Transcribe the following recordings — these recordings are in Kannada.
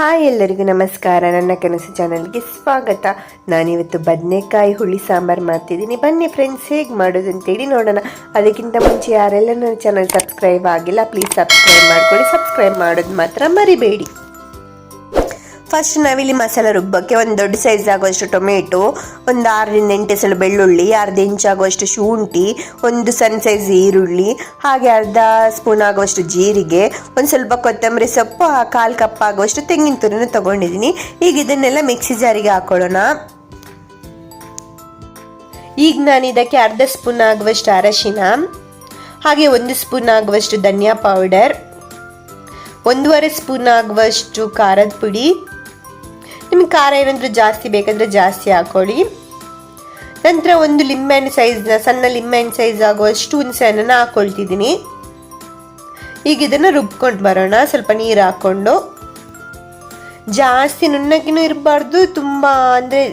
ಹಾಯ್ ಎಲ್ಲರಿಗೂ ನಮಸ್ಕಾರ. ನನ್ನ ಕನಸು ಚಾನಲ್ಗೆ ಸ್ವಾಗತ. ನಾನಿವತ್ತು ಬದನೆಕಾಯಿ ಹುಳಿ ಸಾಂಬಾರು ಮಾಡ್ತಿದ್ದೀನಿ. ಬನ್ನಿ ಫ್ರೆಂಡ್ಸ್, ಹೇಗೆ ಮಾಡೋದು ಅಂತೇಳಿ ನೋಡೋಣ. ಅದಕ್ಕಿಂತ ಮುಂಚೆ ಯಾರೆಲ್ಲ ನನ್ನ ಚಾನಲ್ ಸಬ್ಸ್ಕ್ರೈಬ್ ಆಗಿಲ್ಲ ಪ್ಲೀಸ್ ಸಬ್ಸ್ಕ್ರೈಬ್ ಮಾಡ್ಕೊಳ್ಳಿ. ಸಬ್ಸ್ಕ್ರೈಬ್ ಮಾಡೋದು ಮಾತ್ರ ಮರಿಬೇಡಿ. ಫಸ್ಟ್ ನಾವಿಲ್ಲಿ ಮಸಾಲೆ ರುಬ್ಬಕ್ಕೆ ಒಂದು ದೊಡ್ಡ ಸೈಜ್ ಆಗುವಷ್ಟು ಟೊಮೆಟೊ, ಒಂದು 6ರಿಂದ 8 ಎಸಳು ಬೆಳ್ಳುಳ್ಳಿ, ಅರ್ಧ ಇಂಚ್ ಆಗುವಷ್ಟು ಶುಂಠಿ, ಒಂದು ಸಣ್ಣ ಸೈಜ್ ಈರುಳ್ಳಿ, ಹಾಗೆ ಅರ್ಧ ಸ್ಪೂನ್ ಆಗುವಷ್ಟು ಜೀರಿಗೆ, ಒಂದು ಸ್ವಲ್ಪ ಕೊತ್ತಂಬರಿ ಸೊಪ್ಪು, 1/4 ಕಪ್ ಆಗುವಷ್ಟು ತೆಂಗಿನ ತುರಿನ ತೊಗೊಂಡಿದ್ದೀನಿ. ಈಗ ಇದನ್ನೆಲ್ಲ ಮಿಕ್ಸಿ ಜಾರಿಗೆ ಹಾಕೊಳ್ಳೋಣ. ಈಗ ನಾನು ಇದಕ್ಕೆ ಅರ್ಧ ಸ್ಪೂನ್ ಆಗುವಷ್ಟು ಅರಶಿನ, ಹಾಗೆ 1 ಸ್ಪೂನ್ ಆಗುವಷ್ಟು ಧನಿಯಾ ಪೌಡರ್, 1.5 ಸ್ಪೂನ್ ಆಗುವಷ್ಟು ಖಾರದ ಪುಡಿ. ನಿಮಗೆ ಖಾರ ಏನಾದರೂ ಜಾಸ್ತಿ ಬೇಕಂದರೆ ಜಾಸ್ತಿ ಹಾಕೊಳ್ಳಿ. ನಂತರ ಒಂದು ಸಣ್ಣ ಲಿಂಬೆಹಣ್ಣು ಸೈಜ್ ಆಗುವಷ್ಟು ಹುಣಸೆಹಣ್ಣನ್ನು ಹಾಕ್ಕೊಳ್ತಿದ್ದೀನಿ. ಈಗ ಇದನ್ನು ರುಬ್ಕೊಂಡು ಬರೋಣ. ಸ್ವಲ್ಪ ನೀರು ಹಾಕ್ಕೊಂಡು, ಜಾಸ್ತಿ ನುಣ್ಣಗಿನೂ ಇರಬಾರ್ದು, ತುಂಬ ಅಂದರೆ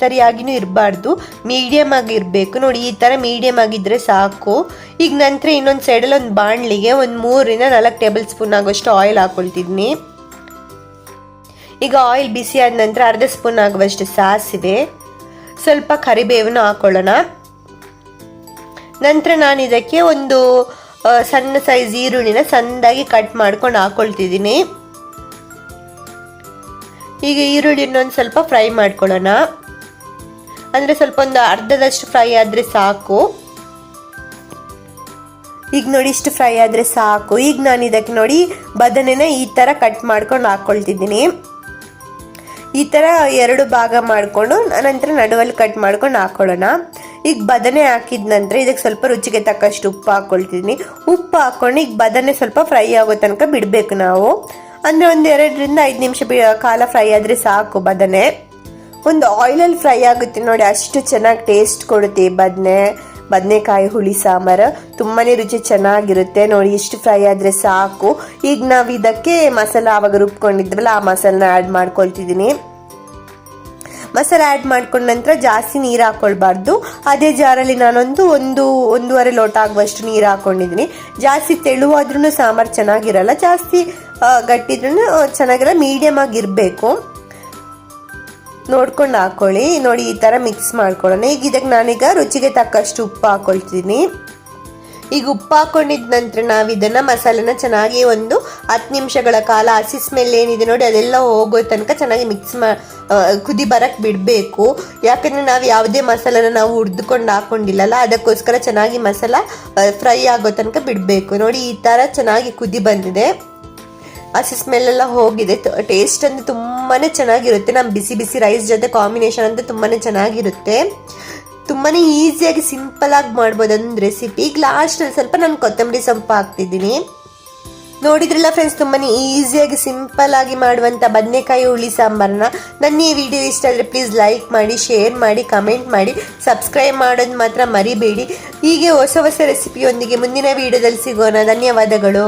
ತರಿಯಾಗಿನೂ ಇರಬಾರ್ದು, ಮೀಡಿಯಮ್ ಆಗಿ ಇರಬೇಕು. ನೋಡಿ, ಈ ಥರ ಮೀಡಿಯಮ್ ಆಗಿದ್ದರೆ ಸಾಕು. ಈಗ ನಂತರ ಇನ್ನೊಂದು ಸೈಡಲ್ಲಿ ಒಂದು ಬಾಣಲಿಗೆ ಒಂದು 3ರಿಂದ 4 ಟೇಬಲ್ ಸ್ಪೂನ್ ಆಗುವಷ್ಟು ಆಯಿಲ್ ಹಾಕ್ಕೊಳ್ತಿದ್ದೀನಿ. ಈಗ ಆಯಿಲ್ ಬಿಸಿ ಆದ ನಂತರ ಅರ್ಧ ಸ್ಪೂನ್ ಆಗುವಷ್ಟು ಸಾಸಿವೆ, ಸ್ವಲ್ಪ ಕರಿಬೇವನ್ನು ಹಾಕೊಳ್ಳೋಣ. ನಂತರ ನಾನು ಇದಕ್ಕೆ ಒಂದು ಸಣ್ಣ ಸೈಜ್ ಈರುಳ್ಳಿನ ಸಣ್ಣದಾಗಿ ಕಟ್ ಮಾಡ್ಕೊಂಡು ಹಾಕೊಳ್ತಿದ್ದೀನಿ. ಈಗ ಈರುಳ್ಳಿನ ಒಂದು ಸ್ವಲ್ಪ ಫ್ರೈ ಮಾಡ್ಕೊಳ್ಳೋಣ. ಅಂದರೆ ಸ್ವಲ್ಪ ಒಂದು ಅರ್ಧದಷ್ಟು ಫ್ರೈ ಆದರೆ ಸಾಕು. ಈಗ ನೋಡಿ, ಇಷ್ಟು ಫ್ರೈ ಆದರೆ ಸಾಕು. ಈಗ ನಾನು ಇದಕ್ಕೆ ನೋಡಿ ಬದನೆನ ಈ ಥರ ಕಟ್ ಮಾಡ್ಕೊಂಡು ಹಾಕ್ಕೊಳ್ತಿದ್ದೀನಿ. ಈ ಥರ 2 ಭಾಗ ಮಾಡಿಕೊಂಡು ನಂತರ ನಡುವಲ್ಲಿ ಕಟ್ ಮಾಡ್ಕೊಂಡು ಹಾಕೊಳ್ಳೋಣ. ಈಗ ಬದನೆ ಹಾಕಿದ ನಂತರ ಇದಕ್ಕೆ ಸ್ವಲ್ಪ ರುಚಿಗೆ ತಕ್ಕಷ್ಟು ಉಪ್ಪು ಹಾಕ್ಕೊಳ್ತಿದ್ದೀನಿ. ಉಪ್ಪು ಹಾಕ್ಕೊಂಡು ಈಗ ಬದನೆ ಸ್ವಲ್ಪ ಫ್ರೈ ಆಗೋ ತನಕ ಬಿಡಬೇಕು ನಾವು. ಅಂದರೆ ಒಂದು 2ರಿಂದ 5 ನಿಮಿಷ ಕಾಲ ಫ್ರೈ ಆದರೆ ಸಾಕು. ಬದನೆ ಒಂದು ಆಯಿಲಲ್ಲಿ ಫ್ರೈ ಆಗುತ್ತೆ ನೋಡಿ, ಅಷ್ಟು ಚೆನ್ನಾಗಿ ಟೇಸ್ಟ್ ಕೊಡುತ್ತೆ ಈ ಬದನೆಕಾಯಿ ಹುಳಿ ಸಾಂಬಾರು. ತುಂಬಾ ರುಚಿ ಚೆನ್ನಾಗಿರುತ್ತೆ. ನೋಡಿ, ಇಷ್ಟು ಫ್ರೈ ಆದರೆ ಸಾಕು. ಈಗ ನಾವು ಇದಕ್ಕೆ ಮಸಾಲ ಆವಾಗ ರುಬ್ಕೊಂಡಿದ್ವಲ್ಲ, ಆ ಮಸಾಲನ ಆ್ಯಡ್ ಮಾಡ್ಕೊಳ್ತಿದ್ದೀನಿ. ಮಸಾಲ ಆ್ಯಡ್ ಮಾಡ್ಕೊಂಡ ನಂತರ ಜಾಸ್ತಿ ನೀರು ಹಾಕ್ಕೊಳ್ಬಾರ್ದು. ಅದೇ ಜಾರಲ್ಲಿ ಒಂದೂವರೆ ಲೋಟ ಆಗುವಷ್ಟು ನೀರು ಹಾಕ್ಕೊಂಡಿದ್ದೀನಿ. ಜಾಸ್ತಿ ತೆಳುವಾದ್ರೂ ಸಾಂಬಾರು ಚೆನ್ನಾಗಿರಲ್ಲ, ಜಾಸ್ತಿ ಗಟ್ಟಿದ್ರೂ ಚೆನ್ನಾಗಿರಲ್ಲ, ಮೀಡಿಯಮ್ ಆಗಿರಬೇಕು. ನೋಡ್ಕೊಂಡು ಹಾಕೊಳ್ಳಿ. ನೋಡಿ, ಈ ಥರ ಮಿಕ್ಸ್ ಮಾಡ್ಕೊಳ್ಳೋಣ. ಈಗ ಇದಕ್ಕೆ ನಾನೀಗ ರುಚಿಗೆ ತಕ್ಕಷ್ಟು ಉಪ್ಪು ಹಾಕ್ಕೊಳ್ತೀನಿ. ಈಗ ಉಪ್ಪು ಹಾಕೊಂಡಿದ ನಂತರ ನಾವು ಇದನ್ನು ಮಸಾಲೆನ ಚೆನ್ನಾಗಿ ಒಂದು 10 ನಿಮಿಷಗಳ ಕಾಲ ಹಸಿ ಸ್ಮೆಲ್ ಏನಿದೆ ನೋಡಿ ಅದೆಲ್ಲ ಹೋಗೋ ತನಕ ಚೆನ್ನಾಗಿ ಕುದಿ ಬರಕ್ಕೆ ಬಿಡಬೇಕು. ಯಾಕಂದರೆ ನಾವು ಯಾವುದೇ ಮಸಾಲೆನ ನಾವು ಹುರಿದುಕೊಂಡು ಹಾಕ್ಕೊಂಡಿಲ್ಲಲ್ಲ, ಅದಕ್ಕೋಸ್ಕರ ಚೆನ್ನಾಗಿ ಮಸಾಲ ಫ್ರೈ ಆಗೋ ತನಕ ಬಿಡಬೇಕು. ನೋಡಿ, ಈ ಥರ ಚೆನ್ನಾಗಿ ಕುದಿ ಬಂದಿದೆ, ಹಸಿ ಸ್ಮೆಲ್ಲೆಲ್ಲ ಹೋಗಿದೆ. ಟೇಸ್ಟ್ ಅಂದರೆ ತುಂಬಾ ಚೆನ್ನಾಗಿರುತ್ತೆ. ನಮ್ಮ ಬಿಸಿ ಬಿಸಿ ರೈಸ್ ಜೊತೆ ಕಾಂಬಿನೇಷನ್ ಅಂತ ತುಂಬಾ ಚೆನ್ನಾಗಿರುತ್ತೆ. ತುಂಬಾ ಈಸಿಯಾಗಿ ಸಿಂಪಲಾಗಿ ಮಾಡ್ಬೋದು ಅದೊಂದು ರೆಸಿಪಿ. ಈಗ ಲಾಸ್ಟಲ್ಲಿ ಸ್ವಲ್ಪ ನಾನು ಕೊತ್ತಂಬರಿ ಸೊಪ್ಪು ಹಾಕ್ತಿದ್ದೀನಿ. ನೋಡಿದ್ರಲ್ಲ ಫ್ರೆಂಡ್ಸ್, ತುಂಬಾ ಈಸಿಯಾಗಿ ಸಿಂಪಲಾಗಿ ಮಾಡುವಂಥ ಬದನೆಕಾಯಿ ಹುಳಿ ಸಾಂಬಾರನ್ನ. ನನ್ನ ಈ ವಿಡಿಯೋ ಇಷ್ಟ ಆದರೆ ಪ್ಲೀಸ್ ಲೈಕ್ ಮಾಡಿ, ಶೇರ್ ಮಾಡಿ, ಕಮೆಂಟ್ ಮಾಡಿ, ಸಬ್ಸ್ಕ್ರೈಬ್ ಮಾಡೋದು ಮಾತ್ರ ಮರಿಬೇಡಿ. ಹೀಗೆ ಹೊಸ ರೆಸಿಪಿಯೊಂದಿಗೆ ಮುಂದಿನ ವಿಡಿಯೋದಲ್ಲಿ ಸಿಗೋಣ. ಧನ್ಯವಾದಗಳು.